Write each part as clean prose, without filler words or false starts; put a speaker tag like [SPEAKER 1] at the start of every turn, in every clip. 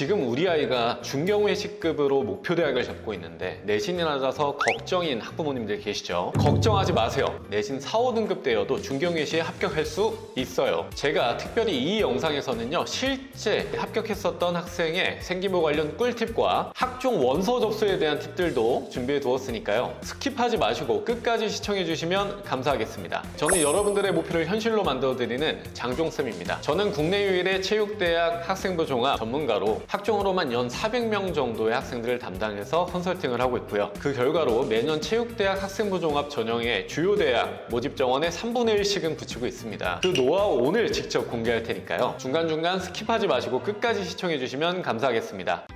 [SPEAKER 1] 지금 우리 아이가 중경회 C급으로 목표 대학을 잡고 있는데 내신이 낮아서 걱정인 학부모님들 계시죠? 걱정하지 마세요. 내신 4, 5등급 되어도 중경회 C에 합격할 수 있어요. 제가 특별히 이 영상에서는요, 실제 합격했었던 학생의 생기부 관련 꿀팁과 학종 원서 접수에 대한 팁들도 준비해 두었으니까요. 스킵하지 마시고 끝까지 시청해 주시면 감사하겠습니다. 저는 여러분들의 목표를 현실로 만들어 드리는 장종쌤입니다. 저는 국내 유일의 체육대학 학생부 종합 전문가로 학종으로만 연 400명 정도의 학생들을 담당해서 컨설팅을 하고 있고요. 그 결과로 매년 체육대학 학생부 종합 전형의 주요 대학 모집 정원의 3분의 1씩은 붙이고 있습니다. 그 노하우 오늘 직접 공개할 테니까요. 중간중간 스킵하지 마시고 끝까지 시청해 주시면 감사하겠습니다.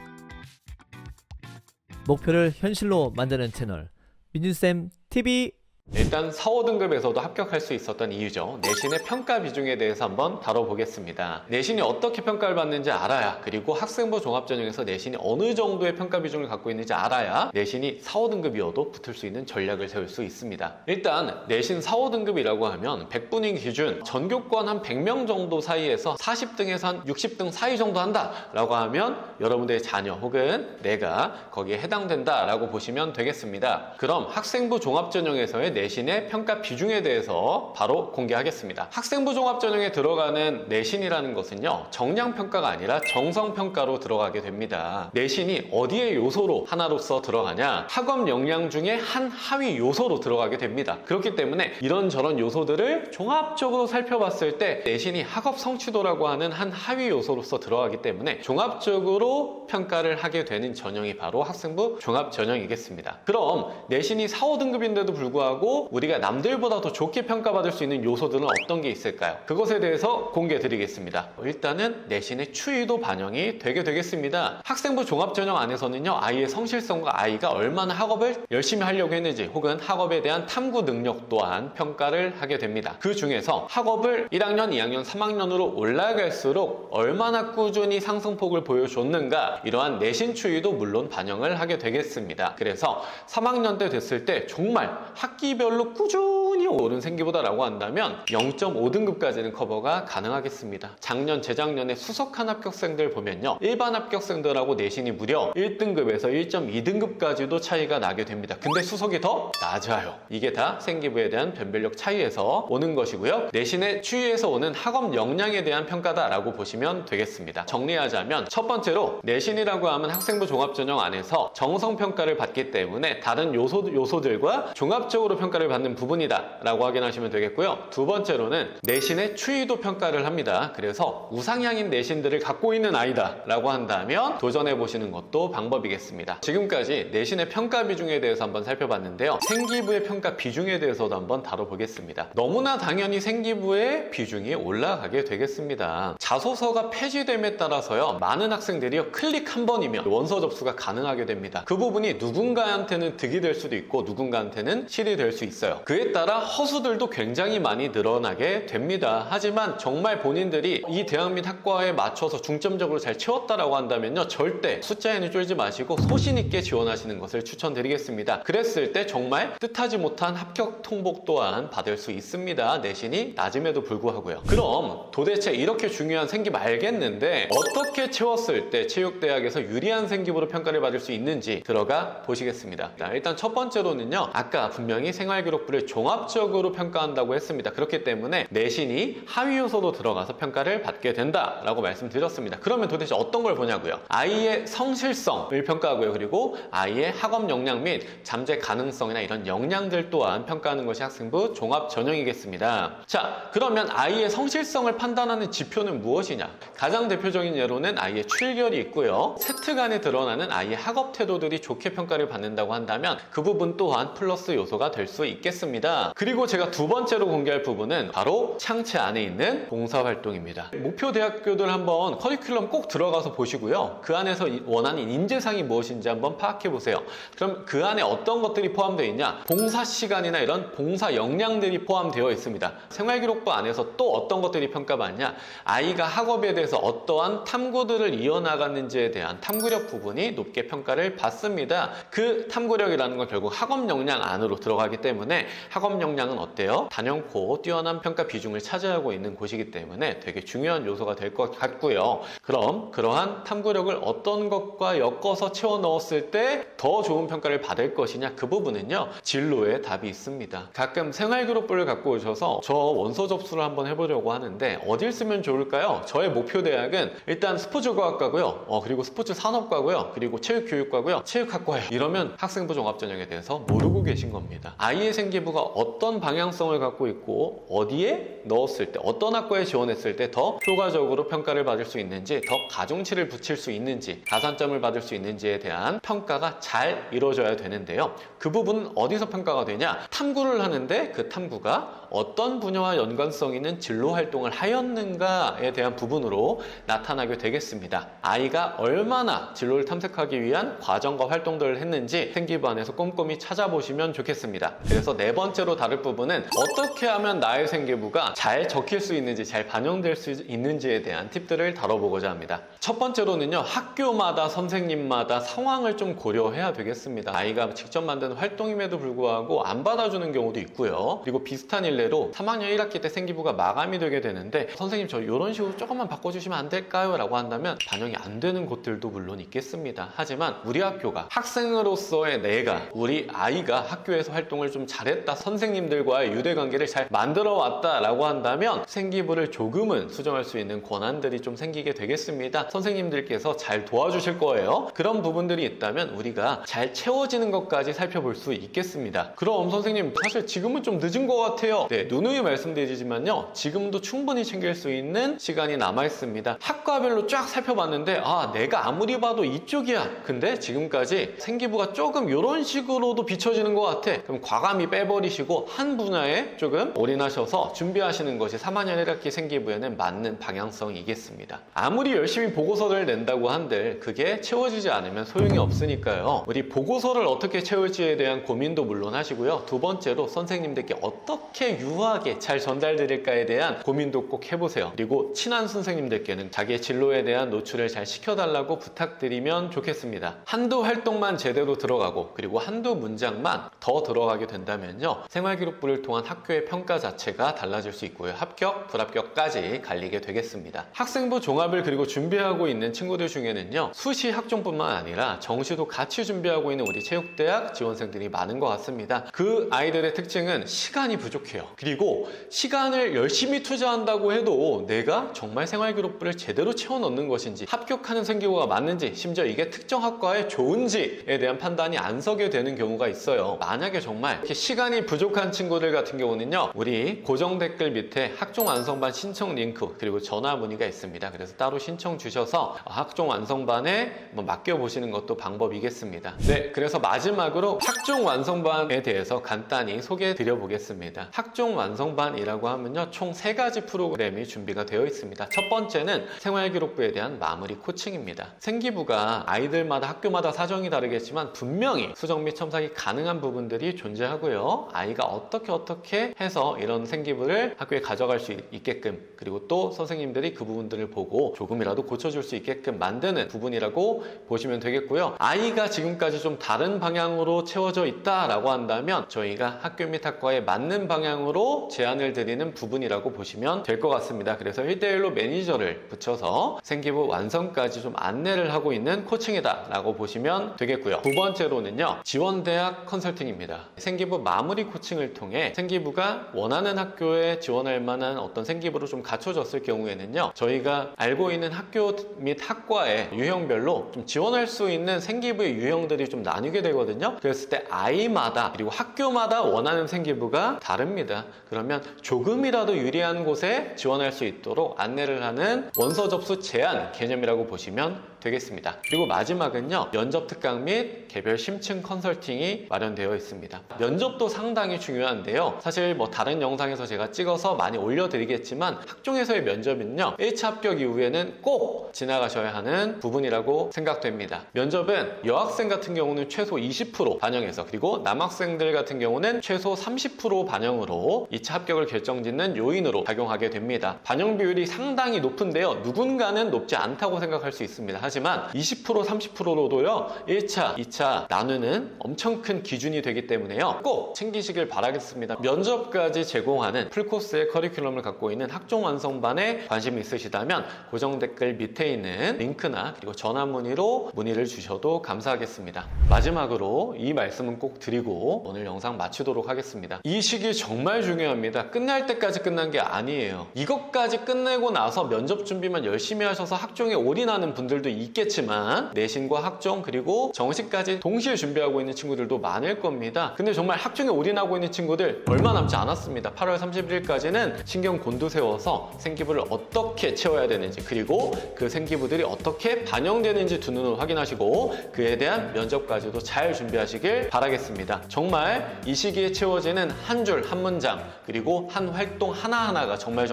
[SPEAKER 2] 목표를 현실로 만드는 채널 민준쌤 TV.
[SPEAKER 1] 일단 4, 5등급에서도 합격할 수 있었던 이유죠. 내신의 평가 비중에 대해서 한번 다뤄보겠습니다. 내신이 어떻게 평가를 받는지 알아야, 그리고 학생부 종합전형에서 내신이 어느 정도의 평가 비중을 갖고 있는지 알아야 내신이 4, 5등급이어도 붙을 수 있는 전략을 세울 수 있습니다. 일단 내신 4, 5등급이라고 하면 100분위 기준 전교권 한 100명 정도 사이에서 40등에서 한 60등 사이 정도 한다 라고 하면 여러분들의 자녀 혹은 내가 거기에 해당된다 라고 보시면 되겠습니다. 그럼 학생부 종합전형에서의 내신의 평가 비중에 대해서 바로 공개하겠습니다. 학생부 종합전형에 들어가는 내신이라는 것은요, 정량평가가 아니라 정성평가로 들어가게 됩니다. 내신이 어디에 요소로 하나로서 들어가냐? 학업 역량 중에 한 하위 요소로 들어가게 됩니다. 그렇기 때문에 이런저런 요소들을 종합적으로 살펴봤을 때 내신이 학업 성취도라고 하는 한 하위 요소로서 들어가기 때문에 종합적으로 평가를 하게 되는 전형이 바로 학생부 종합전형이겠습니다. 그럼 내신이 4, 5등급인데도 불구하고 우리가 남들보다 더 좋게 평가받을 수 있는 요소들은 어떤 게 있을까요? 그것에 대해서 공개해 드리겠습니다. 일단은 내신의 추이도 반영이 되게 되겠습니다. 학생부 종합전형 안에서는요, 아이의 성실성과 아이가 얼마나 학업을 열심히 하려고 했는지 혹은 학업에 대한 탐구 능력 또한 평가를 하게 됩니다. 그 중에서 학업을 1학년, 2학년, 3학년으로 올라갈수록 얼마나 꾸준히 상승폭을 보여줬는가, 이러한 내신 추이도 물론 반영을 하게 되겠습니다. 그래서 3학년 때 됐을 때 정말 학기별로 꾸준히 오른 생기부다라고 한다면 0.5등급까지는 커버가 가능하겠습니다. 작년, 재작년에 수석한 합격생들 보면요, 일반 합격생들하고 내신이 무려 1등급에서 1.2등급까지도 차이가 나게 됩니다. 근데 수석이 더 낮아요. 이게 다 생기부에 대한 변별력 차이에서 오는 것이고요. 내신의 추이에서 오는 학업 역량에 대한 평가다라고 보시면 되겠습니다. 정리하자면 첫 번째로 내신이라고 하면 학생부 종합전형 안에서 정성평가를 받기 때문에 다른 요소들과 종합적으로 평가를 받는 부분이다 라고 확인하시면 되겠고요. 두 번째로는 내신의 추이도 평가를 합니다. 그래서 우상향인 내신들을 갖고 있는 아이다 라고 한다면 도전해 보시는 것도 방법이겠습니다. 지금까지 내신의 평가 비중에 대해서 한번 살펴봤는데요, 생기부의 평가 비중에 대해서도 한번 다뤄보겠습니다. 너무나 당연히 생기부의 비중이 올라가게 되겠습니다. 자소서가 폐지됨에 따라서요, 많은 학생들이요, 클릭 한 번이면 원서 접수가 가능하게 됩니다. 그 부분이 누군가한테는 득이 될 수도 있고 누군가한테는 실이 될 수 있어요. 그에 따라 허수들도 굉장히 많이 늘어나게 됩니다. 하지만 정말 본인들이 이 대학 및 학과에 맞춰서 중점적으로 잘 채웠다라고 한다면요, 절대 숫자에는 쫄지 마시고 소신 있게 지원하시는 것을 추천드리겠습니다. 그랬을 때 정말 뜻하지 못한 합격 통보 또한 받을 수 있습니다. 내신이 낮음에도 불구하고요. 그럼 도대체 이렇게 중요한 생기부 알겠는데 어떻게 채웠을 때 체육대학에서 유리한 생기부로 평가를 받을 수 있는지 들어가 보시겠습니다. 일단 첫 번째로는요, 아까 분명히 생활기록부를 종합적으로 평가한다고 했습니다. 그렇기 때문에 내신이 하위 요소로 들어가서 평가를 받게 된다라고 말씀드렸습니다. 그러면 도대체 어떤 걸 보냐고요? 아이의 성실성을 평가하고요. 그리고 아이의 학업 역량 및 잠재 가능성이나 이런 역량들 또한 평가하는 것이 학생부 종합 전형이겠습니다. 자, 그러면 아이의 성실성을 판단하는 지표는 무엇이냐? 가장 대표적인 예로는 아이의 출결이 있고요. 세트간에 드러나는 아이의 학업 태도들이 좋게 평가를 받는다고 한다면 그 부분 또한 플러스 요소가 될 수 있겠습니다. 그리고 제가 두 번째로 공개할 부분은 바로 창체 안에 있는 봉사활동입니다. 목표 대학교들 한번 커리큘럼 꼭 들어가서 보시고요. 그 안에서 원하는 인재상이 무엇인지 한번 파악해 보세요. 그럼 그 안에 어떤 것들이 포함되어 있냐? 봉사 시간이나 이런 봉사 역량들이 포함되어 있습니다. 생활기록부 안에서 또 어떤 것들이 평가받냐? 아이가 학업에 대해서 어떠한 탐구들을 이어나갔는지에 대한 탐구력 부분이 높게 평가를 받습니다. 그 탐구력이라는 건 결국 학업 역량 안으로 들어가게 좋아하기 때문에 학업 역량은 어때요? 단연코 뛰어난 평가 비중을 차지하고 있는 곳이기 때문에 되게 중요한 요소가 될 것 같고요. 그럼 그러한 탐구력을 어떤 것과 엮어서 채워 넣었을 때 더 좋은 평가를 받을 것이냐, 그 부분은요 진로에 답이 있습니다. 가끔 생활기록부를 갖고 오셔서 저 원서 접수를 한번 해보려고 하는데 어딜 쓰면 좋을까요? 저의 목표 대학은 일단 스포츠과학과고요, 그리고 스포츠산업과고요, 그리고 체육교육과고요, 체육학과예요. 이러면 학생부 종합전형에 대해서 모르고 계신 겁니다. 아이의 생기부가 어떤 방향성을 갖고 있고 어디에 넣었을 때, 어떤 학과에 지원했을 때 더 효과적으로 평가를 받을 수 있는지, 더 가중치를 붙일 수 있는지, 가산점을 받을 수 있는지에 대한 평가가 잘 이루어져야 되는데요. 그 부분은 어디서 평가가 되냐? 탐구를 하는데 그 탐구가 어떤 분야와 연관성 있는 진로 활동을 하였는가에 대한 부분으로 나타나게 되겠습니다. 아이가 얼마나 진로를 탐색하기 위한 과정과 활동들을 했는지 생기부 안에서 꼼꼼히 찾아보시면 좋겠습니다. 그래서 네 번째로 다룰 부분은 어떻게 하면 나의 생기부가 잘 적힐 수 있는지, 잘 반영될 수 있는지에 대한 팁들을 다뤄보고자 합니다. 첫 번째로는요, 학교마다 선생님마다 상황을 좀 고려해야 되겠습니다. 아이가 직접 만든 활동임에도 불구하고 안 받아주는 경우도 있고요. 그리고 비슷한 일례로 3학년 1학기 때 생기부가 마감이 되게 되는데 선생님 저 이런 식으로 조금만 바꿔주시면 안 될까요? 라고 한다면 반영이 안 되는 곳들도 물론 있겠습니다. 하지만 우리 학교가 학생으로서의 내가, 우리 아이가 학교에서 활동을 좀 잘했다, 선생님들과의 유대관계를 잘 만들어 왔다 라고 한다면 생기부를 조금은 수정할 수 있는 권한들이 좀 생기게 되겠습니다. 선생님들께서 잘 도와주실 거예요. 그런 부분들이 있다면 우리가 잘 채워지는 것까지 살펴볼 수 있겠습니다. 그럼 선생님 사실 지금은 좀 늦은 것 같아요. 네, 누누이 말씀드리지만요, 지금도 충분히 챙길 수 있는 시간이 남아 있습니다. 학과별로 쫙 살펴봤는데 내가 아무리 봐도 이쪽이야. 근데 지금까지 생기부가 조금 이런 식으로도 비춰지는 것 같아. 그럼 과감히 빼버리시고 한 분야에 조금 올인하셔서 준비하시는 것이 3학년 1학기 생기부에는 맞는 방향성이겠습니다. 아무리 열심히 보고서를 낸다고 한들 그게 채워지지 않으면 소용이 없으니까요. 우리 보고서를 어떻게 채울지에 대한 고민도 물론 하시고요. 두 번째로 선생님들께 어떻게 유하게 잘 전달드릴까에 대한 고민도 꼭 해보세요. 그리고 친한 선생님들께는 자기의 진로에 대한 노출을 잘 시켜달라고 부탁드리면 좋겠습니다. 한두 활동만 제대로 들어가고 그리고 한두 문장만 더 들어가게 된다면요, 생활기록부를 통한 학교의 평가 자체가 달라질 수 있고요. 합격, 불합격까지 갈리게 되겠습니다. 학생부 종합을 그리고 준비하고 있는 친구들 중에는요, 수시 학종뿐만 아니라 정시도 같이 준비하고 있는 우리 체육대학 지원생들이 많은 것 같습니다. 그 아이들의 특징은 시간이 부족해요. 그리고 시간을 열심히 투자한다고 해도 내가 정말 생활기록부를 제대로 채워 넣는 것인지, 합격하는 생기부가 맞는지, 심지어 이게 특정 학과에 좋은지에 대한 판단이 안 서게 되는 경우가 있어요. 만약에 정말 이렇게 시간이 부족한 친구들 같은 경우는요, 우리 고정 댓글 밑에 학종 완성반 신청 링크 그리고 전화 문의가 있습니다. 그래서 따로 신청 주셔서 학종 완성반에 맡겨보시는 것도 방법이겠습니다. 네, 그래서 마지막으로 학종 완성반에 대해서 간단히 소개해 드려 보겠습니다. 학종 완성반이라고 하면요, 총 3가지 프로그램이 준비가 되어 있습니다. 첫 번째는 생활기록부에 대한 마무리 코칭입니다. 생기부가 아이들마다 학교마다 사정이 다르겠지만 분명히 수정 및 첨삭이 가능한 부분들이 존재하고요. 아이가 어떻게 해서 이런 생기부를 학교에 가져갈 수 있게끔, 그리고 또 선생님들이 그 부분들을 보고 조금이라도 고쳐줄 수 있게끔 만드는 부분이라고 보시면 되겠고요. 아이가 지금까지 좀 다른 방향으로 채워져 있다라고 한다면 저희가 학교 및 학과에 맞는 방향으로 제안을 드리는 부분이라고 보시면 될 것 같습니다. 그래서 1대1로 매니저를 붙여서 생기부 완성까지 좀 안내를 하고 있는 코칭이다 라고 보시면 되겠고요. 두 번째로는요, 지원대학 컨설팅입니다. 생기부 마무리 코칭을 통해 생기부가 원하는 학교에 지원할 만한 어떤 생기부로 좀 갖춰졌을 경우에는요, 저희가 알고 있는 학교 및 학과의 유형별로 좀 지원할 수 있는 생기부의 유형들이 좀 나뉘게 되거든요. 그랬을 때 아이마다 그리고 학교마다 원하는 생기부가 다릅니다. 그러면 조금이라도 유리한 곳에 지원할 수 있도록 안내를 하는 원서 접수 제한 개념이라고 보시면 되겠습니다. 그리고 마지막은요, 면접 특강 및 개별 심층 컨설팅이 마련되어 있습니다. 면접도 상당히 중요한데요, 사실 다른 영상에서 제가 찍어서 많이 올려드리겠지만 학종에서의 면접은요, 1차 합격 이후에는 꼭 지나가셔야 하는 부분이라고 생각됩니다. 면접은 여학생 같은 경우는 최소 20% 반영해서, 그리고 남학생들 같은 경우는 최소 30% 반영으로 바로 2차 합격을 결정짓는 요인으로 작용하게 됩니다. 반영 비율이 상당히 높은데요. 누군가는 높지 않다고 생각할 수 있습니다. 하지만 20% 30%로도요. 1차, 2차 나누는 엄청 큰 기준이 되기 때문에요. 꼭 챙기시길 바라겠습니다. 면접까지 제공하는 풀코스의 커리큘럼을 갖고 있는 학종 완성반에 관심이 있으시다면 고정 댓글 밑에 있는 링크나 그리고 전화 문의로 문의를 주셔도 감사하겠습니다. 마지막으로 이 말씀은 꼭 드리고 오늘 영상 마치도록 하겠습니다. 이 시기 정말 중요합니다. 끝날 때까지 끝난 게 아니에요. 이것까지 끝내고 나서 면접 준비만 열심히 하셔서 학종에 올인하는 분들도 있겠지만 내신과 학종 그리고 정시까지 동시에 준비하고 있는 친구들도 많을 겁니다. 근데 정말 학종에 올인하고 있는 친구들 얼마 남지 않았습니다. 8월 31일까지는 신경 곤두세워서 생기부를 어떻게 채워야 되는지 그리고 그 생기부들이 어떻게 반영되는지 두 눈으로 확인하시고 그에 대한 면접까지도 잘 준비하시길 바라겠습니다. 정말 이 시기에 채워지는 한 줄, 한 문장 그리고 한 활동 하나하나가 정말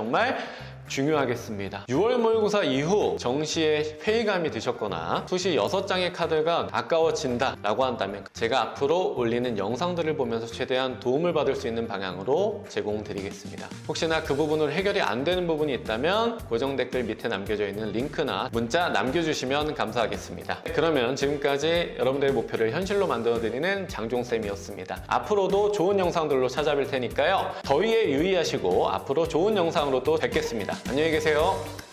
[SPEAKER 1] 중요하겠습니다. 6월 모의고사 이후 정시에 회의감이 드셨거나 수시 6장의 카드가 아까워진다 라고 한다면 제가 앞으로 올리는 영상들을 보면서 최대한 도움을 받을 수 있는 방향으로 제공드리겠습니다. 혹시나 그 부분으로 해결이 안 되는 부분이 있다면 고정 댓글 밑에 남겨져 있는 링크나 문자 남겨주시면 감사하겠습니다. 그러면 지금까지 여러분들의 목표를 현실로 만들어드리는 장종쌤이었습니다. 앞으로도 좋은 영상들로 찾아뵐 테니까요. 더위에 유의하시고 앞으로 좋은 영상으로 또 뵙겠습니다. 안녕히 계세요.